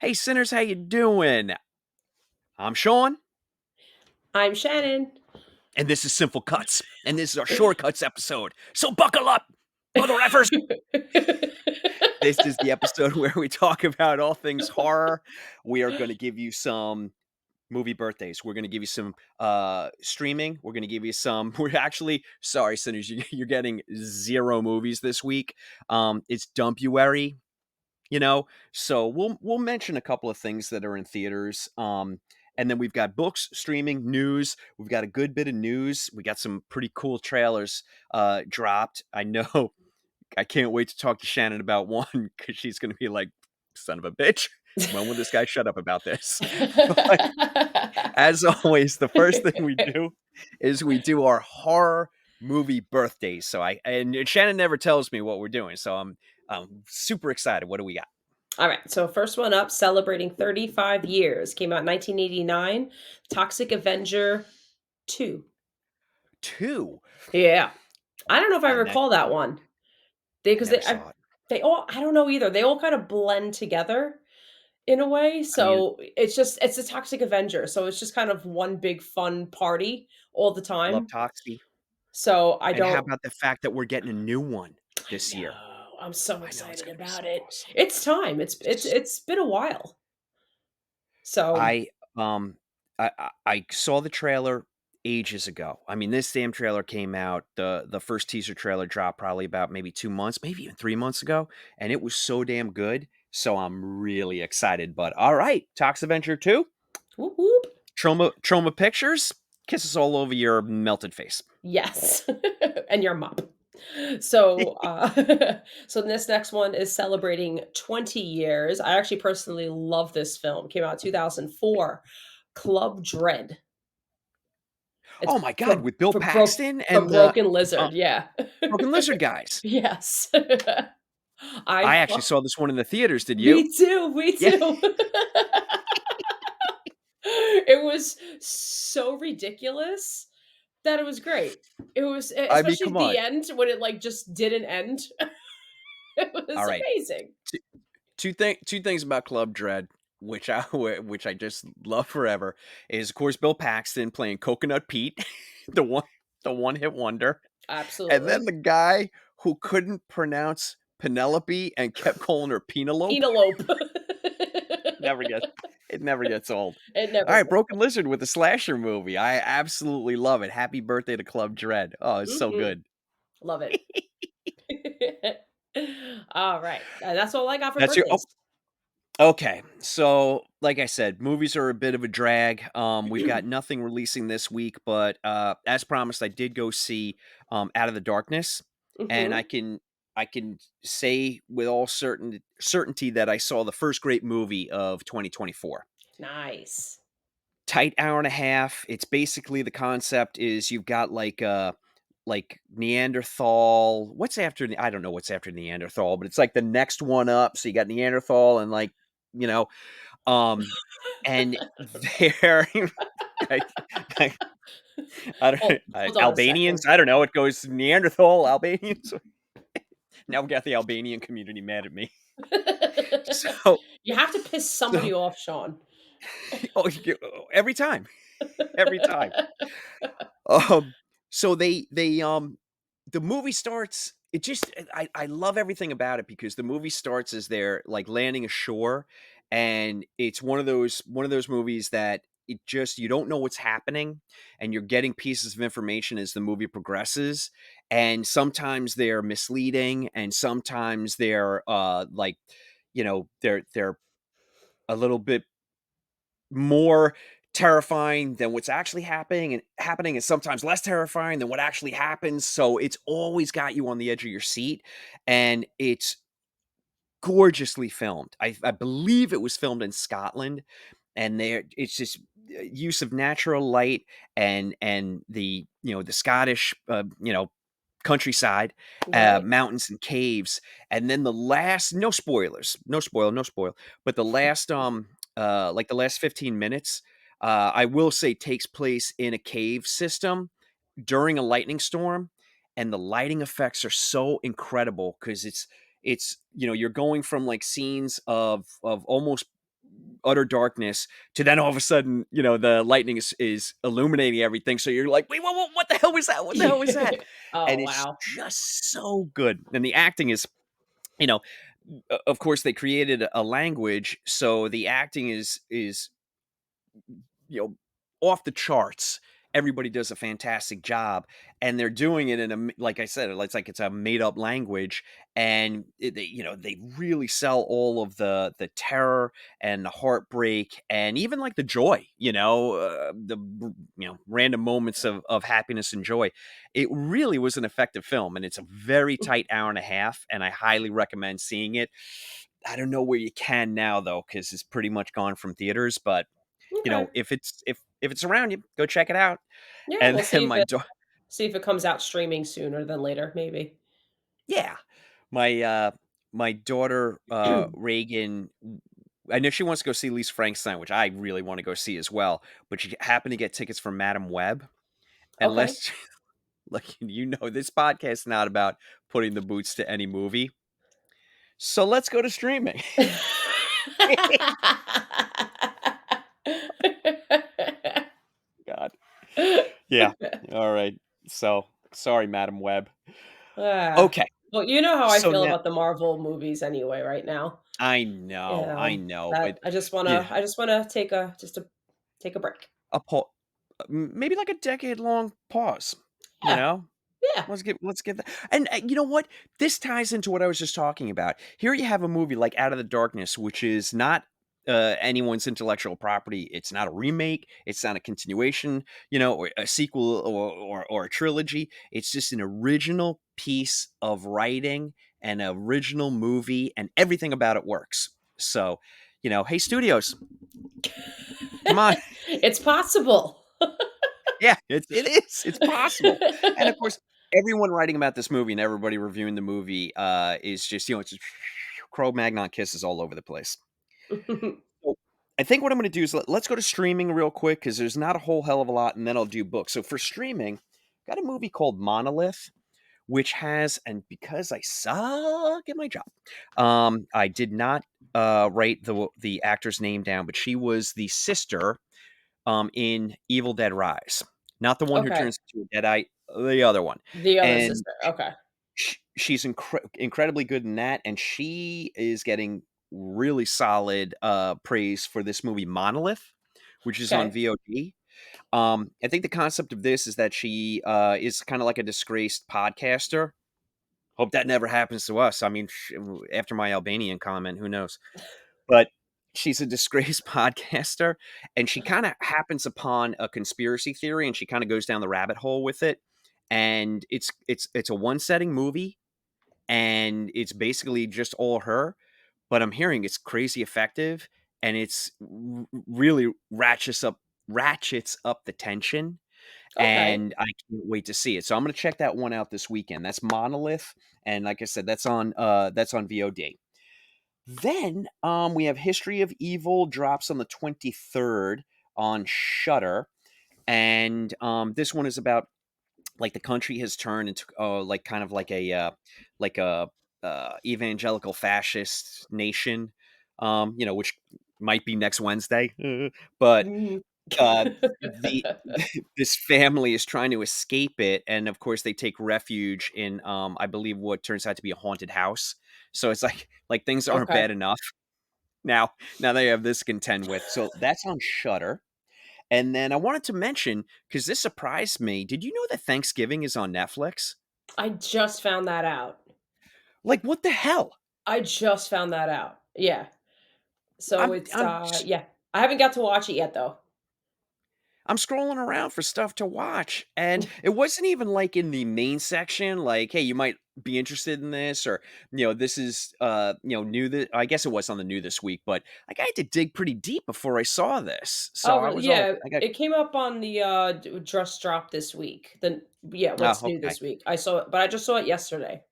Hey, Cinners, how you doing? I'm Sean, I'm Shannon. and this is Simple Cuts, and this is our Shortcuts episode. So buckle up, mother effers! This is the episode where we talk about all things horror. We are going to give you some movie birthdays. We're going to give you some streaming. We're going to give you some. We're actually sorry, Sinners, you're getting 0 movies this week. It's Dumpuary, so we'll mention a couple of things that are in theaters. And then we've got books, streaming, news. We've got a good bit of news. We got some pretty cool trailers dropped. I know. I can't wait to talk to Shannon about one because she's going to be like, son of a bitch. When will this guy shut up about this? But as always, the first thing we do is we do our horror movie birthdays. And Shannon never tells me what we're doing, so I'm super excited. What do we got? All right, so first one up, celebrating 35 years, came out in 1989, Toxic Avenger 2. 2. Yeah. I don't know if I I ne recall that one. They 'cause never saw it. they all I don't know either. They all kind of blend together in a way, I mean, so it's a Toxic Avenger, so it's just kind of one big fun party all the love time. Toxie. So I And how don't about the fact that we're getting a new one I this year? know. I'm so I know it's excited gonna be so about it. awesome. It's time. It's S it's been a while. So I, um, I saw the trailer ages ago. I mean, this damn trailer came out, the first teaser trailer dropped probably about maybe 2 months, maybe even 3 months ago, and it was so damn good, so I'm really excited, but alright, Tox Avenger 2, whoop whoop. Troma Pictures, kisses all over your melted face. Yes. And your mop. So, so this next one is celebrating 20 years. I actually personally love this film. Came out 2004, Club Dread. It's Oh my god, with Bill for broke Paxton from and the, Broken uh, Lizard, yeah. Broken Lizard guys. Yes. I I actually fu saw this one in the theaters, did you? Me too, me Yeah. too. It was so ridiculous that it was great. It was I mean, especially come the on. end when it, like, just didn't end. It was Alright. amazing. 2 things about Club Dread, which I just love forever, is, of course, Bill Paxton playing Coconut Pete, the one the one-hit wonder, and then Absolutely. the guy who couldn't pronounce Penelope and kept calling her Penelope. Penelope. Never gets it never gets old. It never Alright, gets Broken Lizard with the slasher movie. I absolutely love it. Happy birthday to Club Dread. Oh, it's so Mhm. good. Love it. Alright, that's all I got for That's your birthdays. Okay, so like I said, movies are a bit of a drag. We've got nothing releasing this week, but as promised, I did go see Out of the Darkness, and I Mhm. can I can say with all certainty that I saw the first great movie of 2024. Nice. Tight hour and a half. It's basically the concept is you've got like Neanderthal. What's after the I don't know what's after Neanderthal, but it's like the next one up. So you got Neanderthal and like, you know, um, and they're I I I don't Hold on a second. Albanians? I don't know, it goes Neanderthal, Albanians. Now we got the Albanian community mad at me. So You have to piss so somebody off, Sean. every time, every time. Um, so the movie starts it just I love everything about it because the movie starts as they're, like, landing ashore, and it's one of those movies that it just you don't know what's happening, and you're getting pieces of information as the movie progresses, and sometimes they're misleading, and sometimes they're, like, they're a little bit more terrifying than what's actually happening and sometimes less terrifying than what actually happens, so it's always got you on the edge of your seat, and it's gorgeously filmed. I believe it was filmed in Scotland, and there it's just use of natural light and the Scottish, countryside, Right. mountains and caves, and then the last no spoilers, no spoil, but the last 15 minutes, I will say takes place in a cave system during a lightning storm, and the lighting effects are so incredible because it's, you're going from like scenes of almost utter darkness to then all of a sudden, the lightning is illuminating everything. So you're like, wait, what the hell was that? What the hell was that? Oh, And it's wow. just so good. And the acting is, you know, of course they created a language, so the acting is you know, off the charts. Everybody does a fantastic job, and they're doing it in like I said, it's like it's a made up language, and they really sell all of the terror and the heartbreak, and even like the joy, random moments of happiness and joy. It really was an effective film, and it's a very tight hour and a half, and I highly recommend seeing it. I don't know where you can now though, because it's pretty much gone from theaters, but Okay. if it's around you, go check it out. Yeah, And we'll then see if it comes out streaming sooner than later, maybe. yeah, my daughter, Reagan, I know she wants to go see Lisa Frankenstein, which I really want to go see as well, but she happened to get tickets from Madam Web, and Okay. let's like, this podcast is not about putting the boots to any movie, so let's go to streaming. God. Yeah. Alright. So, sorry, Madam Web. Ah. Okay. Well, you know how I So feel now about the Marvel movies anyway right now. I know, That but yeah, I just wanna take a break. a pa maybe like a decade-long pause, you Yeah, know? yeah, Let's give that, and, you know what? This ties into what I was just talking about. Here you have a movie like Out of the Darkness, which is not, anyone's intellectual property. It's not a remake, it's not a continuation, or a sequel or a trilogy. It's just an original piece of writing, an original movie, and everything about it works. So, hey, studios, come on. It's possible. Yeah, it's possible. And of course, everyone writing about this movie and everybody reviewing the movie, is just, it's just Cro-Magnon kisses all over the place. So, I think what I'm gonna do is let's go to streaming real quick because there's not a whole hell of a lot, and then I'll do books. So for streaming, got a movie called Monolith, which has, and because I suck at my job, I did not, write the actor's name down, but she was the sister in Evil Dead Rise. Not the one who Okay, turns into a deadite, the other one. the other And sister, okay, she's incredibly good in that, and she is getting really solid praise for this movie Monolith, which is on okay. VOD. I think the concept of this is that she is kind of like a disgraced podcaster. Hope that never happens to us. I mean, after my Albanian comment, who knows? But she's a disgraced podcaster, and she kinda happens upon a conspiracy theory, and she kinda goes down the rabbit hole with it, and it's a one-setting movie, and it's basically just all her, but I'm hearing it's crazy effective, and it's really ratchets up the tension, Okay. and I can't wait to see it. So I'm gonna check that one out this weekend. That's Monolith, and like I said, that's on VOD. Then, we have History of Evil drops on the 23rd on Shudder, and, this one is about, like, the country has turned into, like, kind of like a, evangelical fascist nation, which might be next Wednesday, but, Mhm. uh, the this family is trying to escape it, and, of course, they take refuge in, I believe what turns out to be a haunted house. So it's like things aren't Okay. bad enough. Now they have this to contend with. So that's on Shudder. And then I wanted to mention, because this surprised me, did you know that Thanksgiving is on Netflix? I just found that out. Like, what the hell? I just found that out. Yeah. So I'm it's, I'm yeah. I haven't got to watch it yet, though. I'm scrolling around for stuff to watch, and it wasn't even, like, in the main section, like, "Hey, you might be interested in this," or, "This is, new th" I guess it was on the new this week, but, like, I had to dig pretty deep before I saw this. So Oh, I really? was all Yeah, I got it came up on the, just dropped this week. Yeah, oh, what's new okay. this week. I saw it, but I just saw it yesterday.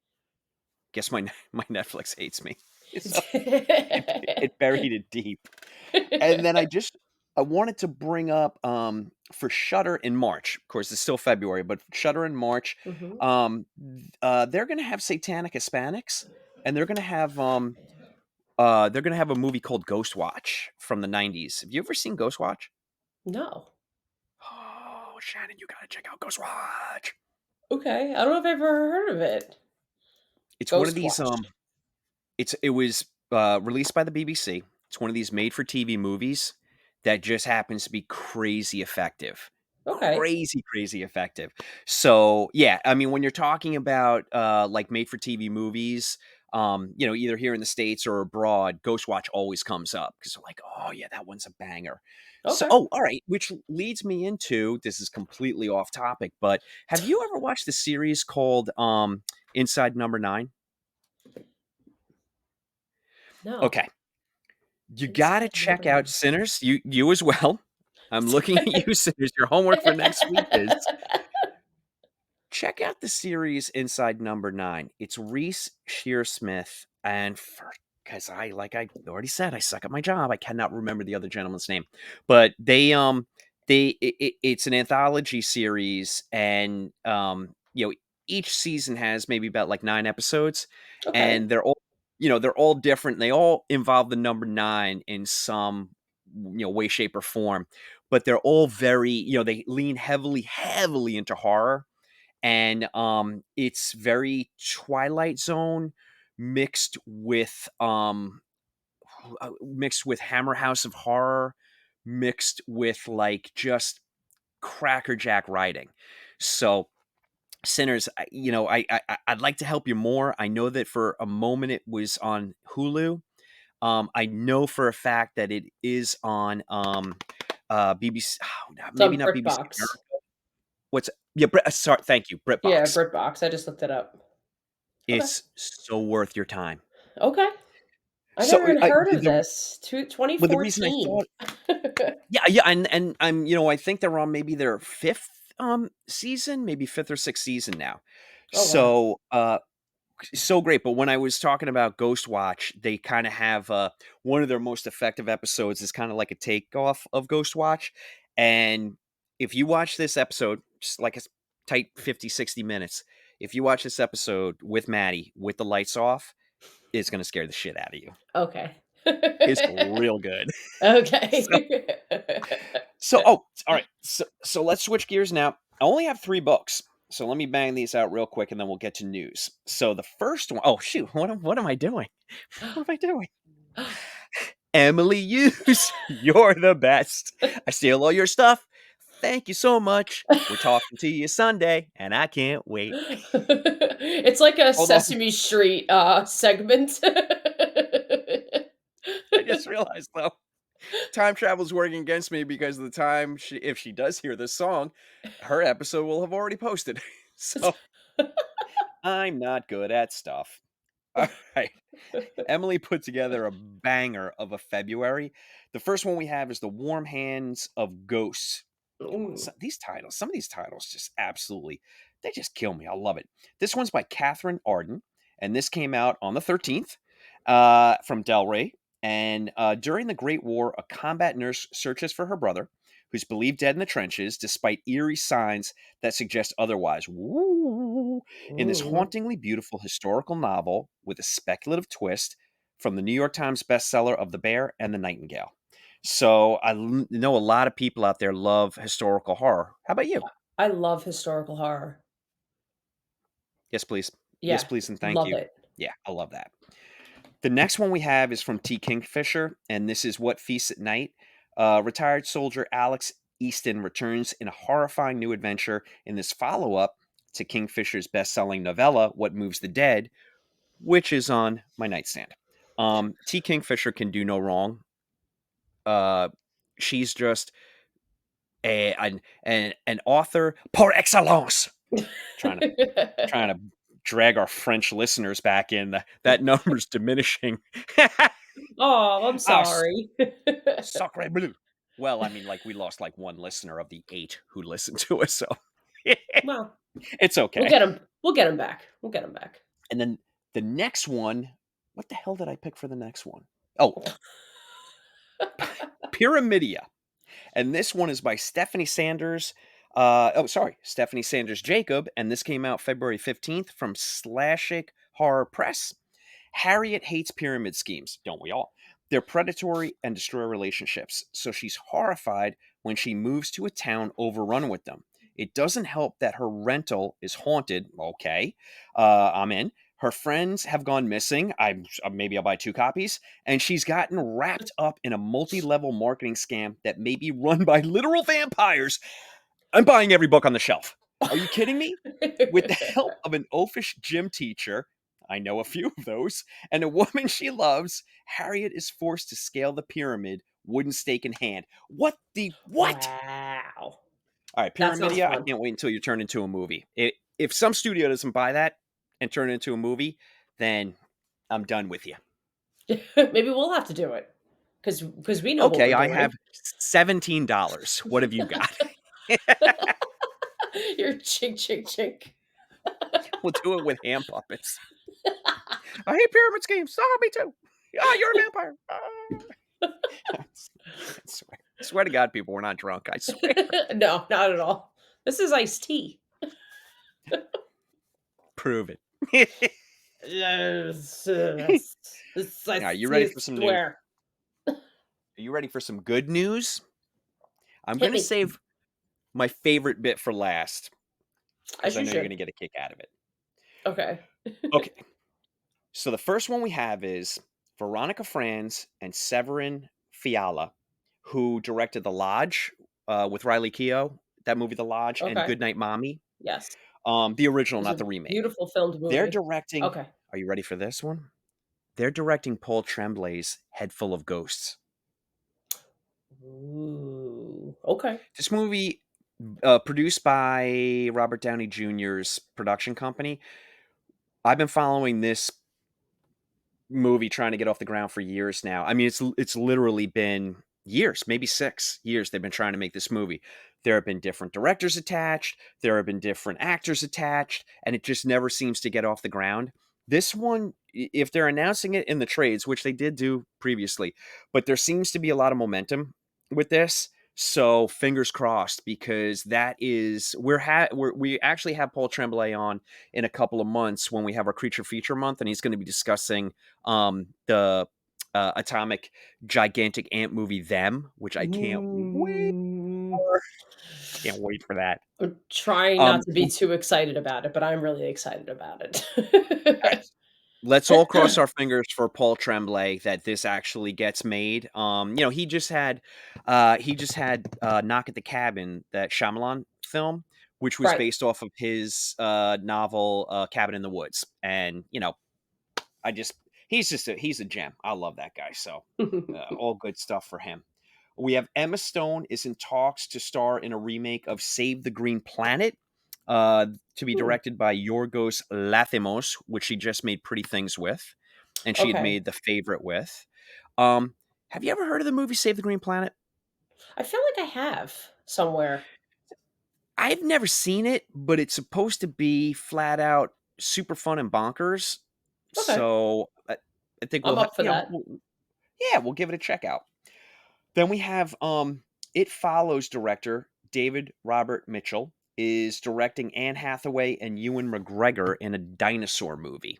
Guess my my Netflix hates me. So it buried it deep. And then I wanted to bring up, for Shudder in March, of course, it's still February, but Shudder in March, Mhm. they're gonna have Satanic Hispanics. and they're gonna have a movie called Ghostwatch from the '90s. Have you ever seen Ghostwatch? No. Oh, Shannon, you gotta check out Ghostwatch. Okay, I don't know if I've ever heard of it. It's one of Ghost these, Watch. it was, released by the BBC. It's one of these made-for-TV movies that just happens to be crazy effective. Okay. Crazy, crazy effective. So, yeah, I mean, when you're talking about, like, made-for-TV movies, either here in the States or abroad, Ghostwatch always comes up because 'cause they're like, "Oh, yeah, that one's a banger." So Okay. oh, alright, which leads me into this is completely off topic, but have you ever watched the series called, Inside Number 9? No. Okay. You gotta Inside number check out 9. Sinners, you as well. I'm looking at you, Sinners. Your homework for next week is check out the series Inside Number 9. It's Reese Shearsmith, and because like I already said, I suck at my job. I cannot remember the other gentleman's name, but it's an anthology series, and each season has maybe about like 9 episodes, Okay. and they're all different. They all involve the number 9 in some way, shape, or form, but they're all very they lean heavily into horror, and it's very Twilight Zone mixed with Hammer House of Horror, mixed with like just crackerjack writing. So Sinners, I'd like to help you more. I know that for a moment it was on Hulu. I know for a fact that it is on BBC. It's Maybe on not BBC BritBox. America. What's Yeah, sorry, thank you, Yeah, Britbox. BritBox. I just looked it up. Okay. It's so worth your time. Okay. I So, never even I heard of the this. well, the reason I 2014. thought yeah, yeah, and I think they're on maybe their 5th, season, maybe 5th or 6th season now. Oh, wow. So, so great, but when I was talking about Ghostwatch, they kinda have, one of their most effective episodes is kinda like a takeoff of Ghostwatch, and if you watch this episode, just like a tight 50, 60 minutes, if you watch this episode with Maddie, with the lights off, it's gonna scare the shit out of you. Okay. It's real good. So Okay. alright, so let's switch gears now. I only have 3 books, so let me bang these out real quick, and then we'll get to news. So the first one, oh, shoot, what am I doing? What am I doing? Emily Hughes, you're the best. I steal all your stuff. Thank you so much. We're talking to you Sunday, and I can't wait. It's like a Hold on, Sesame Street, segment. I just realized, though, time travel's working against me because the time if she does hear this song, her episode will have already posted. So I'm not good at stuff. All right. Emily put together a banger of a February. The first one we have is The Warm Hands of Ghosts. Ooh. Some of these titles just absolutely, they just kill me. I love it. This one's by Catherine Arden, and this came out on the 13th from Del Rey. And during the Great War, a combat nurse searches for her brother, who's believed dead in the trenches, despite eerie signs that suggest otherwise. Woo! In this Ooh. hauntingly beautiful historical novel with a speculative twist from the New York Times bestseller of The Bear and the Nightingale. So know a lot of people out there love historical horror. How about you? I love historical horror. Yes, please. Yes, Yeah, please, and thank love you. it. Yeah, I love that. The next one we have is from T. Kingfisher, and this is What Feasts at Night. Retired soldier Alex Easton returns in a horrifying new adventure in this follow up to Kingfisher's best selling novella, What Moves the Dead, which is on my nightstand. T. Kingfisher can do no wrong. She's just an author par excellence. Trying to trying to drag our French listeners back in. That number's diminishing. Oh, I'm Ah, sorry. sacre bleu. Well, I mean, like we lost like one listener of the 8 who listened to us, so Well, it's we'll okay. get him. We'll get him back. We'll get him back. And then the next one, what the hell did I pick for the next one? Oh, Pyramidia. And this one is by Stephanie Sanders. Stephanie Sanders Jacob. And this came out February 15th from Slashic Horror Press. Harriet hates pyramid schemes, don't we all? They're predatory and destroy relationships, so she's horrified when she moves to a town overrun with them. It doesn't help that her rental is haunted. Okay, I'm in. Her friends have gone missing. Maybe I'll buy 2 copies. And she's gotten wrapped up in a multi-level marketing scam that may be run by literal vampires. I'm buying every book on the shelf. Are you kidding me? With the help of an oafish gym teacher, I know a few of those, and a woman she loves, Harriet is forced to scale the pyramid, wooden stake in hand. What the what? Wow. All right, That sounds Pyramidia, I fun. can't wait until you turn into a movie. If some studio doesn't buy that and turn it into a movie, then I'm done with you. Maybe we'll have to do it because we know what we're Okay, I have doing. $17. What have you got? You're chink, chink, chink. We'll do it with hand puppets. I hate pyramid schemes. Oh, me too. Ah, you're a vampire. Ah. I swear to God, people, we're not drunk. I swear. No, not at all. This is iced tea. Prove it. Yes, this Now, iced you tea ready is for some news? swear. Are you ready for some good news? I'm Hit going to me. save my favorite bit for last because As I you know you're going should. to get a kick out of it. Okay. Okay. So the first one we have is Veronica Franz and Severin Fiala, who directed The Lodge with Riley Keough, that movie The Lodge, and Okay. Goodnight Mommy. Yes. The It original, was not a the remake. beautiful filmed They're movie. directing. Okay. Are you ready for this one? They're directing Paul Tremblay's Head Full of Ghosts. Ooh. Okay. This movie, produced by Robert Downey Jr.'s production company. I've been following this movie trying to get off the ground for years now. I mean, it's literally been years, maybe 6 years they've been trying to make this movie. There have been different directors attached, there have been different actors attached, and it just never seems to get off the ground. This one, if they're announcing it in the trades, which they did do previously, but there seems to be a lot of momentum with this. So fingers crossed, because that is we actually have Paul Tremblay on in a couple of months when we have our creature feature month, and he's going to be discussing the atomic gigantic ant movie Them, which I can't wait Ooh. for. Can't wait for that. I'm trying not Um, to be too excited about it, but I'm really excited about guys, it. let's all cross our fingers for Paul Tremblay that this actually gets made. He just had Knock at the Cabin, that Shyamalan film, which was Right. based off of his novel Cabin in the Woods, and I just he's a gem. I love that guy. So all good stuff for him. We have Emma Stone is in talks to star in a remake of Save the Green Planet, to be Hmm, directed by Yorgos Lanthimos, which she just made Pretty Things with, and she had okay. made The Favorite with. Um, have you ever heard of the movie Save the Green Planet? I feel like I have somewhere. I've never seen it, but it's supposed to be flat out super fun and bonkers. Okay. So I think I'm up for that. yeah, we'll give it a check out. Then we have It Follows director David Robert Mitchell is directing Anne Hathaway and Ewan McGregor in a dinosaur movie.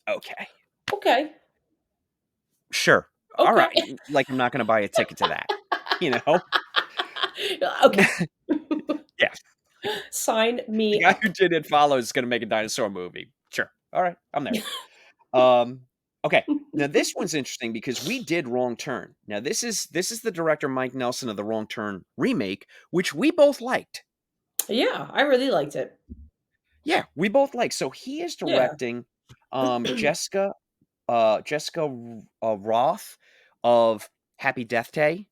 Okay. Okay. Sure. All Okay. right. Like I'm not going to buy a ticket to that, you know? Okay. Yeah. Sign The me guy up. who did It Follows is going to make a dinosaur movie. Sure. All right. I'm there. Um okay. Now this one's interesting because we did Wrong Turn. Now this is the director Mike Nelson of the Wrong Turn remake, which we both liked. Yeah, I really liked it. Yeah, we both like. So he is Yeah. directing Jessica Roth of Happy Death Day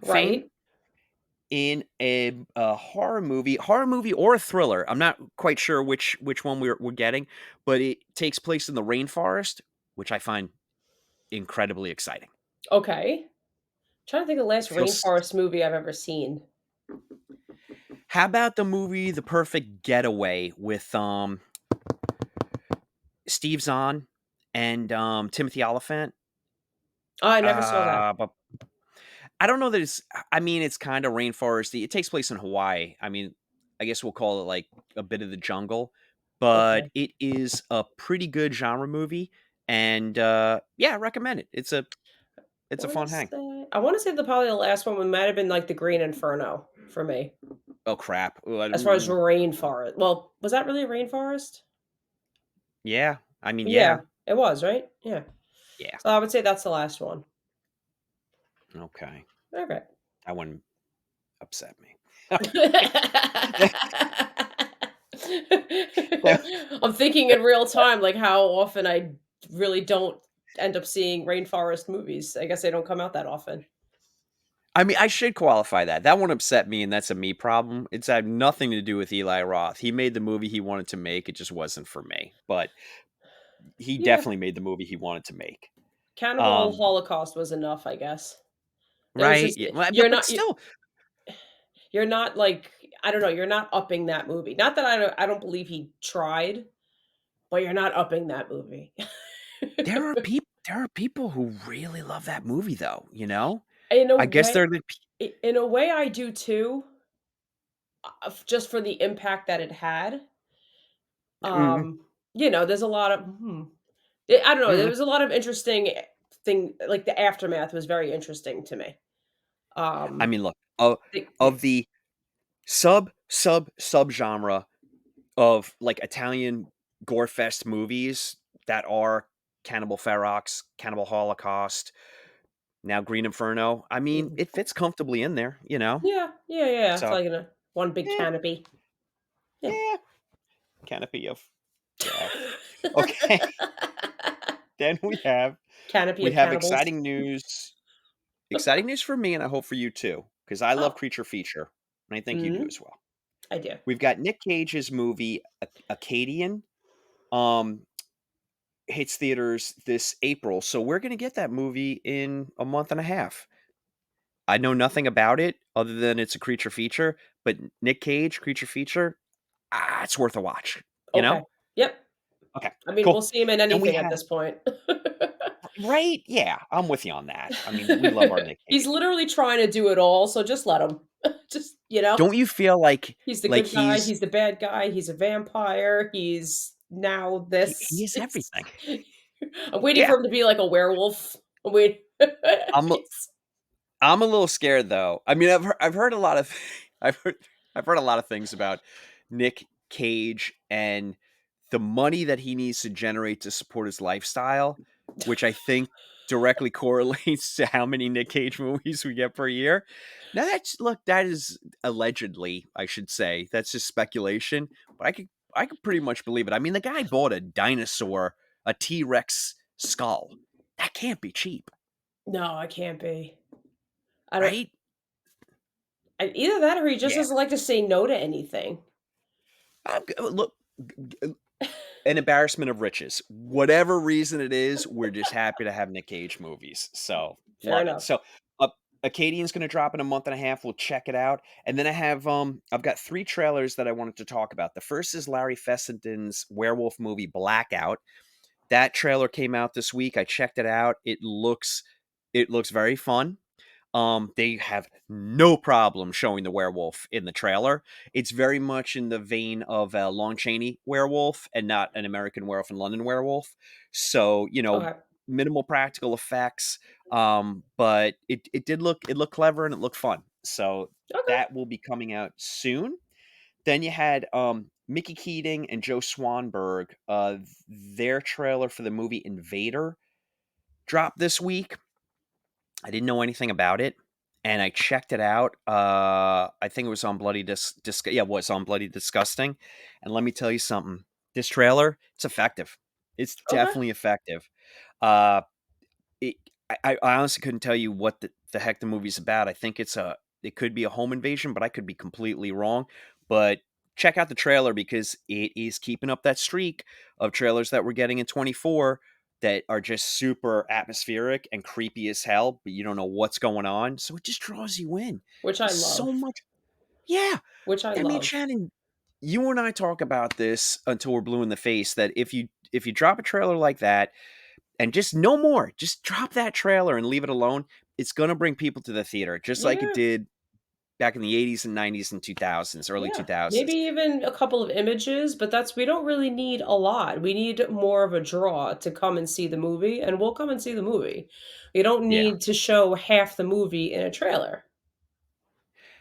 fame Right. in a horror movie or a thriller. I'm not quite sure which one we're getting, but it takes place in the rainforest, which I find incredibly exciting. Okay. Trying to think of the It last feels. rainforest movie I've ever seen. How about the movie The Perfect Getaway with Steve Zahn and Timothy Oliphant? Oh, I never saw that. But I don't know that it's. I mean, it's kind of rainforesty. It takes place in Hawaii. I mean, I guess we'll call it like a bit of the jungle, but Okay. it is a pretty good genre movie. and, yeah, I recommend it. It's a fun hang. I wanna say probably the last one might have been, like, The Green Inferno for me, Oh, crap. Ooh, as far as ooh. rainforest. Well, was that really a rainforest? Yeah. I mean, Yeah, yeah. it was, right? Yeah. Yeah. So I would say that's the last one. Okay. Okay. That one upset me. Okay. That I'm thinking that in real time, like, how often I really don't end up seeing rainforest movies. I guess they don't come out that often. I mean, I should qualify that. That one upset me, and that's a me problem. It's had nothing to do with Eli Roth. He made the movie he wanted to make, it just wasn't for me, but he Yeah. definitely made the movie he wanted to make. Cannibal Um, Holocaust was enough, I guess. It was right? just Yeah, well, you're but not still, you're not, like, I don't know, you're not upping that movie. Not that I don't believe he tried, but you're not upping that movie. there are people who really love that movie though, you know? In a I guess way they're the in a way I do too, just for the impact that it had. mhm, There's a lot of I don't know, there mhm. was a lot of interesting thing like, the aftermath was very interesting to me. I Um, mean, look, the of the subgenre of, like, Italian gore fest movies that are Cannibal Ferox, Cannibal Holocaust, now Green Inferno, I mean, Mhm. it fits comfortably in there, you know? Yeah, yeah, yeah, it's So, like in a one big yeah, canopy. Yeah. yeah, canopy of death. Okay, then Canopy we of have cannibals. exciting news for me, and I hope for you too, because I love Oh, creature feature, and I think you do mhm, as well. I do. We've got Nick Cage's movie, Acadian, um, hits theaters this April, so we're gonna get that movie in a month and a half. I know nothing about it other than it's a creature feature, but Nick Cage, creature feature, it's worth a watch, you Okay. know? Yep. Okay, I mean, we'll cool. see him in Then we anything at have this point. right? Yeah, I'm with you on that. I mean, we love our Nick He's Cage. literally trying to do it all, so just let him. Just, Don't you feel he's the like good guy, he's the bad guy, he's a vampire, he's now he this. is everything? I'm waiting Yeah, for him to be like a werewolf. I'm wait I'm a He's I'm a little scared though. I mean, I've heard a lot of I've heard I've heard a lot of things about Nick Cage and the money that he needs to generate to support his lifestyle, which I think directly correlates to how many Nick Cage movies we get per year. Now that is allegedly, I should say. That's just speculation, but I could pretty much believe it. I mean, the guy bought a dinosaur, a T-Rex skull. That can't be cheap, No, it can't be. I don't right? either that or he just Yeah. doesn't like to say no to anything. Look, an embarrassment of riches. Whatever reason it is, we're just happy to have Nick Cage movies. So Fair love it. enough. So Acadian's gonna drop in a month and a half. We'll check it out. And then I've got three trailers that I wanted to talk about. The first is Larry Fessenden's werewolf movie Blackout. That trailer came out this week. I checked it out. It looks very fun. They have no problem showing the werewolf in the trailer. It's very much in the vein of a Lon Chaney werewolf and not an American Werewolf in London werewolf. So, Okay. minimal practical effects. But it looked clever and it looked fun. So Okay. that will be coming out soon. Then you had Mickey Keating and Joe Swanberg, their trailer for the movie Invader dropped this week. I didn't know anything about it, and I checked it out. I think it was on yeah, it was on Bloody Disgusting, and let me tell you something. This trailer, it's effective. It's Okay. definitely effective. Uh, it I honestly couldn't tell you what the heck the movie's about. I think it could be a home invasion, but I could be completely wrong. But check out the trailer because it is keeping up that streak of trailers that we're getting in 24 that are just super atmospheric and creepy as hell, but you don't know what's going on. So it just draws you in. Which I There's so love. much. Yeah. Which I I mean, love. Shannon, you and I talk about this until we're blue in the face that if you drop a trailer like that and just no more. Just drop that trailer and leave it alone. It's gonna bring people to the theater, just like it Yeah. did back in the 80s and 90s and 2000s, early Yeah, maybe 2000s. even a couple of images, but that's we don't really need a lot. We need more of a draw to come and see the movie, and we'll come and see the movie. We don't Yeah. need to show half the movie in a trailer.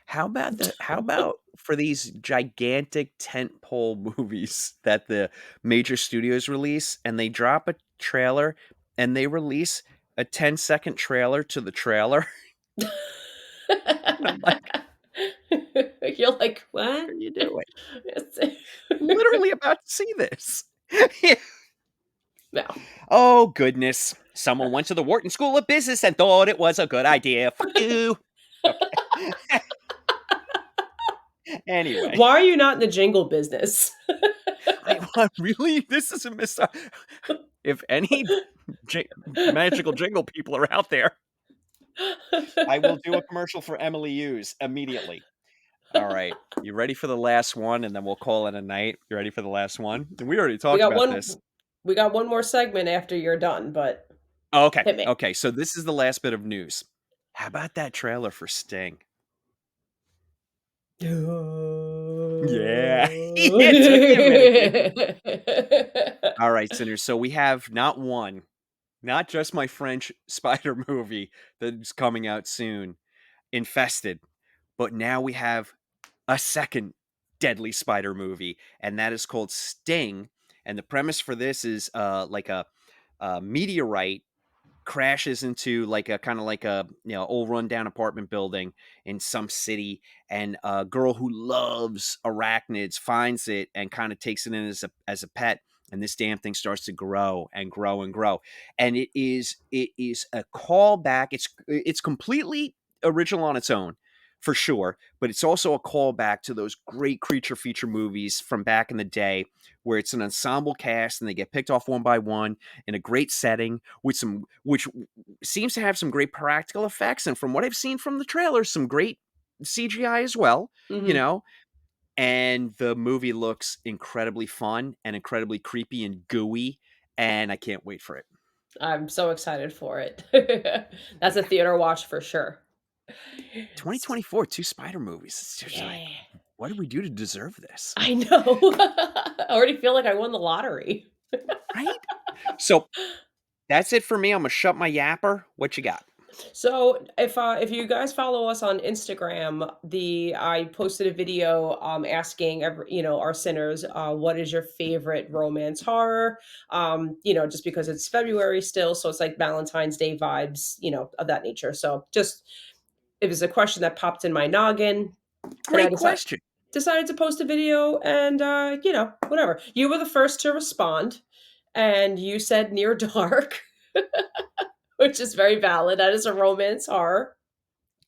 How about for these gigantic tentpole movies that the major studios release, and they drop a trailer, and they release a 10-second trailer to the trailer, and I'm like, You're like, "What "What?" are you doing? It's Literally about to see this." No. Oh, goodness. Someone went to the Wharton School of Business and thought it was a good idea. Fuck you. Okay. Anyway, Why are you not in the jingle business? I really this is a if any ji magical jingle people are out there, I will do a commercial for Emily Hughes immediately. Alright, you ready for the last one, and then we'll call it a night? You ready for the last one? We already We talked got about one this. we got one more segment after you're done, but Oh, okay, hit me. okay, so this is the last bit of news. How about that trailer for Sting? Yeah. It took you a minute, didn't it? Alright, Sinners, so we have not one, not just my French spider movie that's coming out soon, Infested, but now we have a second deadly spider movie, and that is called Sting, and the premise for this is, like a meteorite crashes into like a kind of like a old rundown apartment building in some city, and a girl who loves arachnids finds it and kind of takes it in as a pet, and this damn thing starts to grow and grow and grow, and it is a callback. It's completely original on its own, for sure, but it's also a callback to those great creature feature movies from back in the day, where it's an ensemble cast and they get picked off one by one in a great setting with some which seems to have some great practical effects, and from what I've seen from the trailers, some great CGI as well, you Mhm. know. And the movie looks incredibly fun and incredibly creepy and gooey, and I can't wait for it. I'm so excited for it. That's a theater watch for sure. S 2024, two spider movies. It's just like, Yeah. what did we do to deserve this? I know. I already feel like I won the lottery. Right? So that's it for me. I'm gonna shut my yapper. What you got? So if you guys follow us on Instagram, the I posted a video asking our sinners what is your favorite romance horror? Just because it's February still, so it's like Valentine's Day vibes, of that nature. So just it was a question that popped in my noggin, and I Great question. decided to post a video, and whatever. You were the first to respond, and you said Near Dark, which is very valid. That is a romance horror.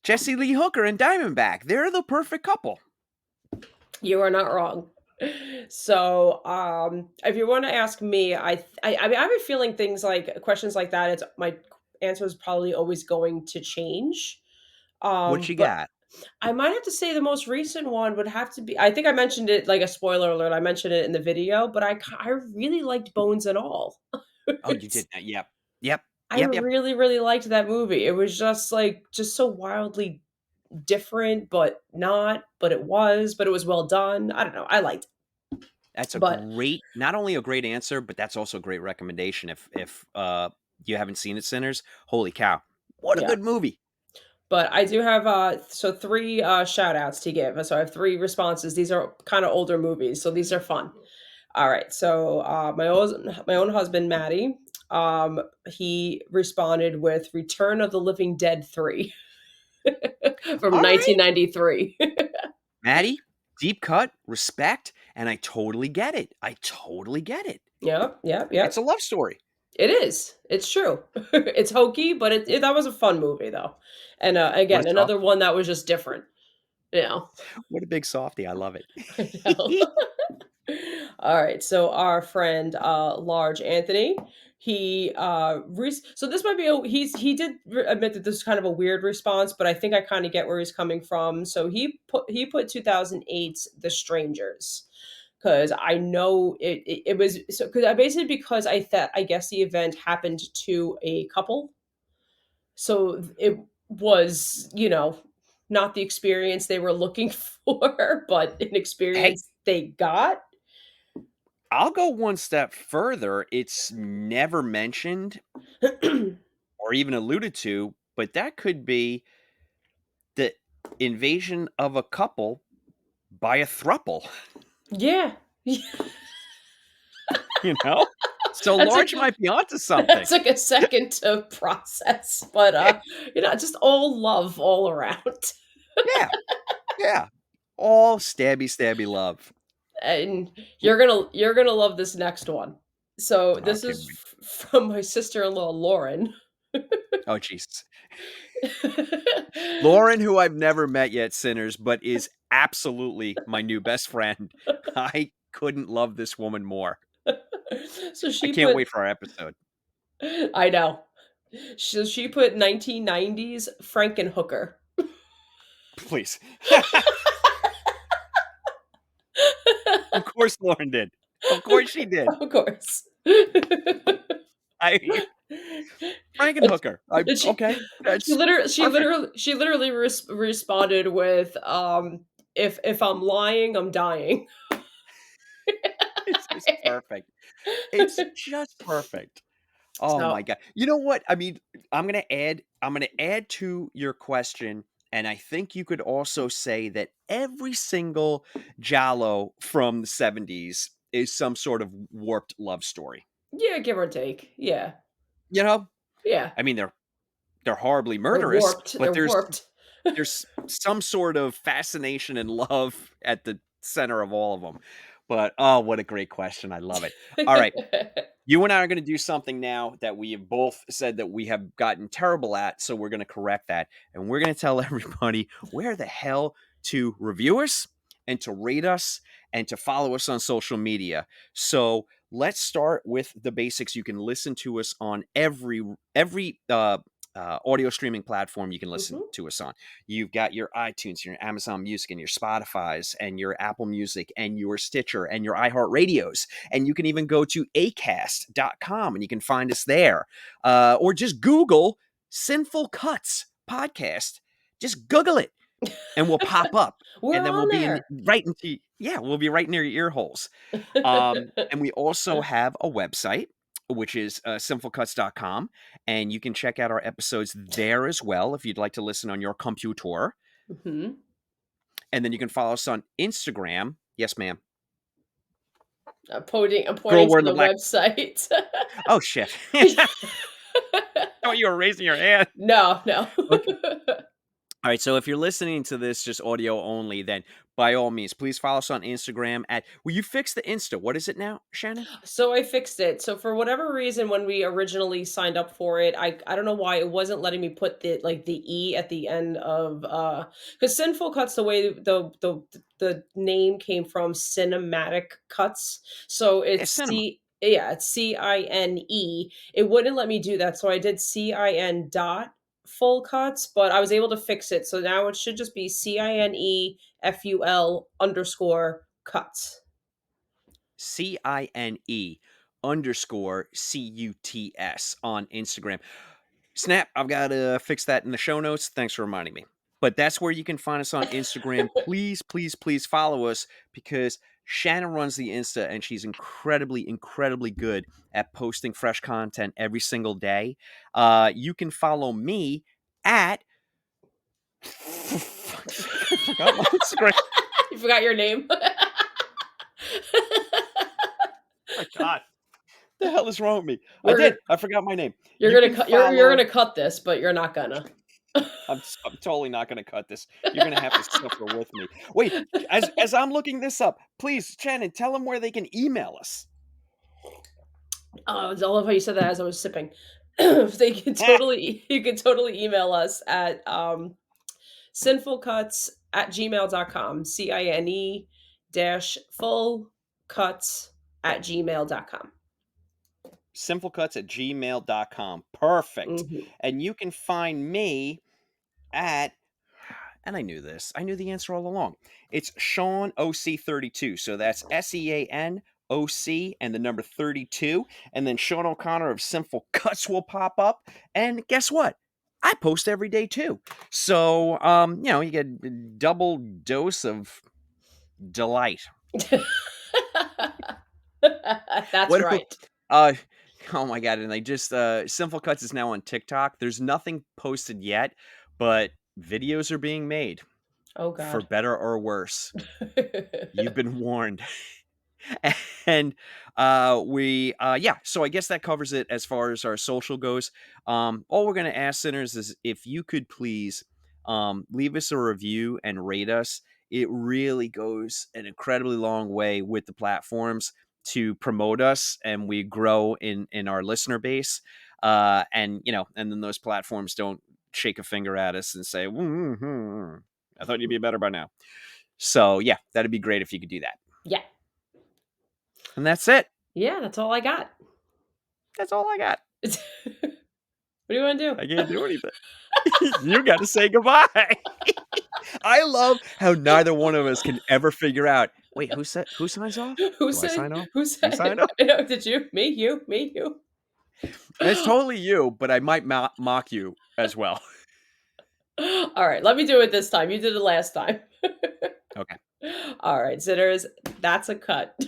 Jesse Lee Hooker and Diamondback. They're the perfect couple. You are not wrong. So, if you want to ask me, I mean, I have a feeling things like questions like that, it's my answer is probably always going to change. What you But got? I might have to say the most recent one would have to be. I think I mentioned it like a spoiler alert. I mentioned it in the video, but I really liked Bones and All. Oh, you did that. Yep. Yep. I Yep. Yep. really, really liked that movie. It was just so wildly different, but not, but it was well done. I don't know. I liked it. That's a But great, not only a great answer, but that's also a great recommendation. If you haven't seen it, Sinners, holy cow, what a yeah. good movie! But I do have so three shout outs to give. So I have three responses. These are kind of older movies, so these are fun. All right. So my own husband, Maddie, he responded with Return of the Living Dead 3 from All right, 1993. Maddie, deep cut, respect, and I totally get it. I totally get it. Yep, yep, It's a yep. love story. It is. It's true. It's hokey, but that was a fun movie though. And What a again, another softie! one that was just different. You know. What a big softie! I love I know. it. All right. So our friend Large Anthony, so this might be he did admit that this is kind of a weird response, but I think I kind of get where he's coming from. So he put 2008's The Strangers, because I know it was so because I basically because I thought I guess the event happened to a couple, so it was not the experience they were looking for, but an Hey, experience they got. I'll go one step further. It's never mentioned or even alluded to, but that could be the invasion of a couple by a thruple, Yeah. you know? So That took Large might be onto that something. took a second to process, but, just all love all around. Yeah, yeah. All stabby, stabby love. And W you're gonna love this next one. So, Oh, this kidding is me. from my sister-in-law, Lauren. Oh, jeez. Lauren, who I've never met yet, Sinners, but is absolutely my new best friend. I couldn't love this woman more. So I she can't put wait for our episode. I know. So she put 1990s Frankenhooker. Please. Of course Lauren did. Of course she did. Of course. I And Frankenhooker. I and okay, that's perfect. she literally responded with, if I'm lying, I'm dying." It's just perfect. It's just perfect. Oh my So god. You know what? I mean, I'm gonna add to your question, and I think you could also say that every single Giallo from the '70s is some sort of warped love story. yeah, give or take. Yeah. You know? Yeah. I mean, they're horribly murderous, but They're there's warped. there's some sort of fascination and love at the center of all of them. But, oh, what a great question. I love it. All right. You and I are going to do something now that we have both said that we have gotten terrible at, so we're going to correct that, and we're going to tell everybody where the hell to review us and to rate us and to follow us on social media. So let's start with the basics. You can listen to us on every audio streaming platform you can listen Mhm. to us on. You've got your iTunes, your Amazon Music, and your Spotify's, and your Apple Music, and your Stitcher, and your iHeartRadios. And you can even go to acast.com and you can find us there. Or just Google Sinful Cuts Podcast. Just Google it and we'll pop up. We're And then we'll on be in there. right into, yeah, we'll be right near your ear holes. And we also have a website, which is sinfulcuts.com. And you can check out our episodes there as well if you'd like to listen on your computer. Mhm. And then you can follow us on Instagram. Yes, ma'am. I'm Girl, pointing we're to in the the black. website. Oh, shit. Thought you were raising your hand. No, no. Okay. All right, so if you're listening to this just audio only, then by all means, please follow us on Instagram at. Will you fix the Insta? What is it now, Shannon? So I fixed it. So for whatever reason, when we originally signed up for it, I don't know why it wasn't letting me put the E at the end of because Sinful Cuts, the way the name came from cinematic cuts. So Yeah, it's cinema. it's CINE. It wouldn't let me do that. So I did CIN dot full cuts, but I was able to fix it. So now it should just be CINEFUL underscore cuts. CINE underscore CUTS on Instagram. Snap, I've got to fix that in the show notes. Thanks for reminding me. But that's where you can find us on Instagram. Please, please, please follow us because Shannon runs the Insta and she's incredibly, incredibly good at posting fresh content every single day. You can follow me at. Fuck's sake, I forgot my Instagram. You forgot your name? My God. The hell is wrong with me? I We're did. gonna I forgot my name. you're You gonna can cut you're follow. gonna cut this, but you're not gonna. I'm totally not gonna cut this. You're gonna have to suffer with me. Wait, as I'm looking this up, please, Shannon, tell them where they can email us. Oh, I love how you said that as I was sipping. They can totally you can totally email us at, sinfulcuts@gmail.com, CINE dash full cuts at gmail.com. Simplecuts@gmail.com. Perfect. Mhm. And you can find me at, and I knew this. I knew the answer all along. It's Sean OC32. So that's SEAN OC and the number 32. And then Sean O'Connor of Sinful Cuts will pop up. And guess what? I post every day too. So, you get a double dose of delight. That's What do right. uh, oh my god, and I just, Simple Cuts is now on TikTok. There's nothing posted yet, but videos are being made, Oh for god. better or worse. You've been warned. And yeah, so I guess that covers it as far as our social goes. All we're going to ask sinners is if you could please leave us a review and rate us. It really goes an incredibly long way with the platforms to promote us, and we grow in our listener base. And and then those platforms don't shake a finger at us and say, I thought you'd be better by now. So yeah, that'd be great if you could do that. Yeah. And that's it. Yeah, that's all I got. That's all I got. What do you wanna do? I can't do anything. You gotta say goodbye. I love how neither one of us can ever figure out, "Wait, who signs off? Who Do I said sign off? who You said sign off?" I know, did you? Me, you, me, you. It's totally you, but I might mock you as well. Alright, let me do it this time. You did it last time. Okay, Alright, sinners, that's a cut.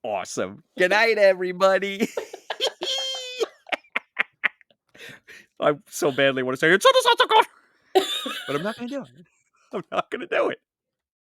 awesome. Good night, everybody. I so badly wanna say, "It's a good," but I'm not gonna do it. I'm not gonna do it.